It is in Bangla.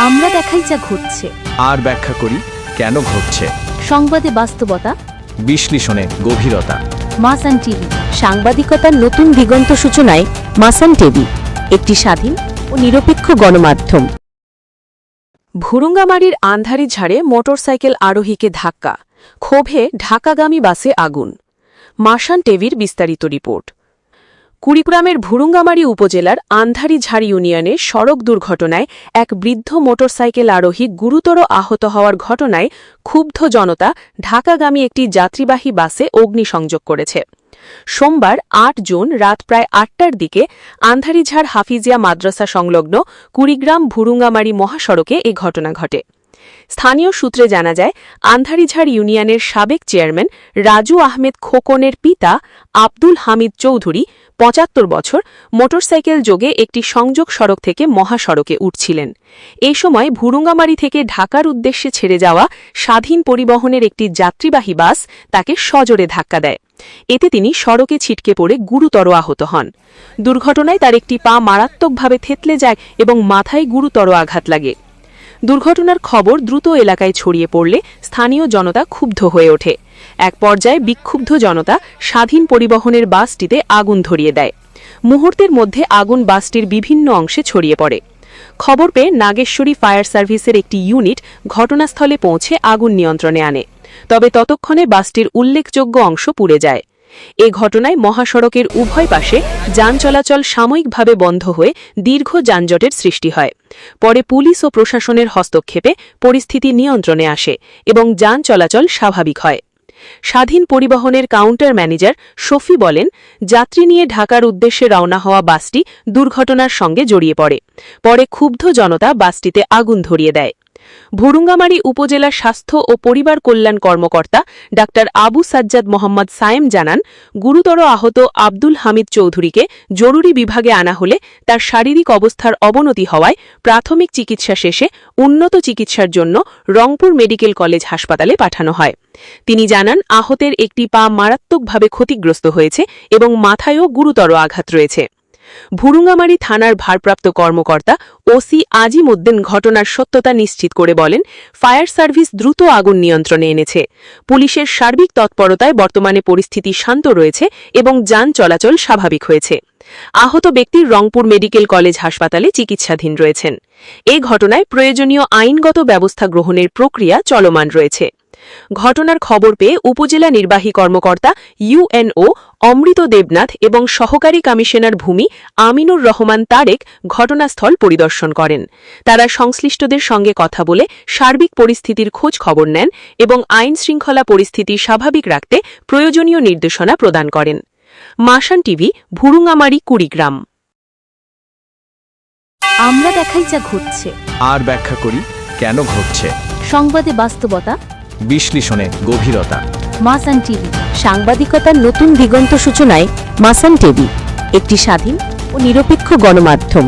আমরা দেখাই যা ঘটছে, আর ব্যাখ্যা করি কেন ঘটছে। সংবাদে বাস্তবতা, বিশ্লেষণে গভীরতা। মাসান টিভি, সাংবাদিকতার নতুন দিগন্ত সূচনায় মাসান টিভি, একটি স্বাধীন ও নিরপেক্ষ গণমাধ্যম। ভুরুঙ্গামারীর আন্ধারি ঝাড়ে মোটরসাইকেল আরোহীকে ধাক্কা, ক্ষোভে ঢাকাগামী বাসে আগুন। মাসান টিভির বিস্তারিত রিপোর্ট। কুড়িগ্রামের ভুরুঙ্গামারী উপজেলার আন্ধারিঝাড় ইউনিয়নে সড়ক দুর্ঘটনায় এক বৃদ্ধ মোটরসাইকেল আরোহী গুরুতর আহত হওয়ার ঘটনায় ক্ষুব্ধ জনতা ঢাকাগামী একটি যাত্রীবাহী বাসে অগ্নিসংযোগ করেছে। সোমবার ৮ জুন রাত প্রায় ৮টার দিকে আন্ধারিঝাড় হাফিজিয়া মাদ্রাসা সংলগ্ন কুড়িগ্রাম ভুরুঙ্গামারী মহাসড়কে এ ঘটনা ঘটে। স্থানীয় সূত্রে জানা যায়, আন্ধারিঝাড় ইউনিয়নের সাবেক চেয়ারম্যান রাজু আহমেদ খোকনের পিতা আব্দুল হামিদ চৌধুরী ৭৫ বছর মোটরসাইকেল যোগে একটি সংযোগ সড়ক থেকে মহাসড়কে উঠছিলেন। এই সময় ভুরুঙ্গামারী থেকে ঢাকার উদ্দেশ্যে ছেড়ে যাওয়া স্বাধীন পরিবহনের একটি যাত্রীবাহী বাস তাকে সজোরে ধাক্কা দেয়। এতে তিনি সড়কে ছিটকে পড়ে গুরুতর আহত হন। দুর্ঘটনায় তার একটি পা মারাত্মকভাবে থেতলে যায় এবং মাথায় গুরুতর আঘাত লাগে। দুর্ঘটনার খবর দ্রুত এলাকায় ছড়িয়ে পড়লে স্থানীয় জনতা ক্ষুব্ধ হয়ে ওঠে। এক পর্যায়ে বিক্ষুব্ধ জনতা স্বাধীন পরিবহনের বাসটিতে আগুন ধরিয়ে দেয়। মুহূর্তের মধ্যে আগুন বাসটির বিভিন্ন অংশে ছড়িয়ে পড়ে। খবর পেয়ে নাগেশ্বরী ফায়ার সার্ভিসের একটি ইউনিট ঘটনাস্থলে পৌঁছে আগুন নিয়ন্ত্রণে আনে। তবে ততক্ষণে বাসটির উল্লেখযোগ্য অংশ পুড়ে যায়। এ ঘটনায় মহাসড়কের উভয় পাশে যান চলাচল সাময়িকভাবে বন্ধ হয়ে দীর্ঘ যানজটের সৃষ্টি হয়। পরে পুলিশ ও প্রশাসনের হস্তক্ষেপে পরিস্থিতি নিয়ন্ত্রণে আসে এবং যান চলাচল স্বাভাবিক হয়। স্বাধীন পরিবহনের কাউন্টার ম্যানেজার শফি বলেন, যাত্রী নিয়ে ঢাকার উদ্দেশ্যে রওনা হওয়া বাসটি দুর্ঘটনার সঙ্গে জড়িয়ে পড়ে। পরে ক্ষুব্ধ জনতা বাসটিতে আগুন ধরিয়ে দেয়। ভুরুঙ্গামারী উপজেলা স্বাস্থ্য ও পরিবার কল্যাণ কর্মকর্তা ডা আবু সাজ্জাদ মোহাম্মদ সায়েম জানান, গুরুতর আহত আব্দুল হামিদ চৌধুরীকে জরুরি বিভাগে আনা হলে তার শারীরিক অবস্থার অবনতি হওয়ায় প্রাথমিক চিকিৎসা শেষে উন্নত চিকিৎসার জন্য রংপুর মেডিকেল কলেজ হাসপাতালে পাঠানো হয়। তিনি জানান, আহতের একটি পা মারাত্মকভাবে ক্ষতিগ্রস্ত হয়েছে এবং মাথায়ও গুরুতর আঘাত রয়েছে। ভুরুঙ্গামারী থানার ভারপ্রাপ্ত কর্মকর্তা ওসি আজিম উদ্দিন ঘটনার সত্যতা নিশ্চিত করে বলেন, ফায়ার সার্ভিস দ্রুত আগুন নিয়ন্ত্রণে এনেছে। পুলিশের সার্বিক তৎপরতায় বর্তমানে পরিস্থিতি শান্ত রয়েছে এবং যান চলাচল স্বাভাবিক হয়েছে। আহত ব্যক্তি রংপুর মেডিকেল কলেজ হাসপাতালে চিকিৎসাধীন রয়েছেন। এ ঘটনায় প্রয়োজনীয় আইনগত ব্যবস্থা গ্রহণের প্রক্রিয়া চলমান রয়েছে। ঘটনার খবর পেয়ে উপজেলা নির্বাহী কর্মকর্তা ইউএনও অমৃত দেবনাথ এবং সহকারী কমিশনার ভূমি আমিনুর রহমান তারেক ঘটনাস্থল পরিদর্শন করেন। তারা সংশ্লিষ্টদের সঙ্গে কথা বলে সার্বিক পরিস্থিতির খোঁজ খবর নেন এবং আইন শৃঙ্খলা পরিস্থিতি স্বাভাবিক রাখতে প্রয়োজনীয় নির্দেশনা প্রদান করেন। মাসান টিভি, ভুরুঙ্গামারী, কুড়িগ্রাম। আমরা দেখাই যা ঘটছে, আর ব্যাখ্যা করি কেন ঘটছে। সংবাদে বাস্তবতা, বিশ্লেষণে গভীরতা। মাসান টিভি, সাংবাদিকতার নতুন দিগন্ত সূচনায় মাসান টিভি, একটি স্বাধীন ও নিরপেক্ষ গণমাধ্যম।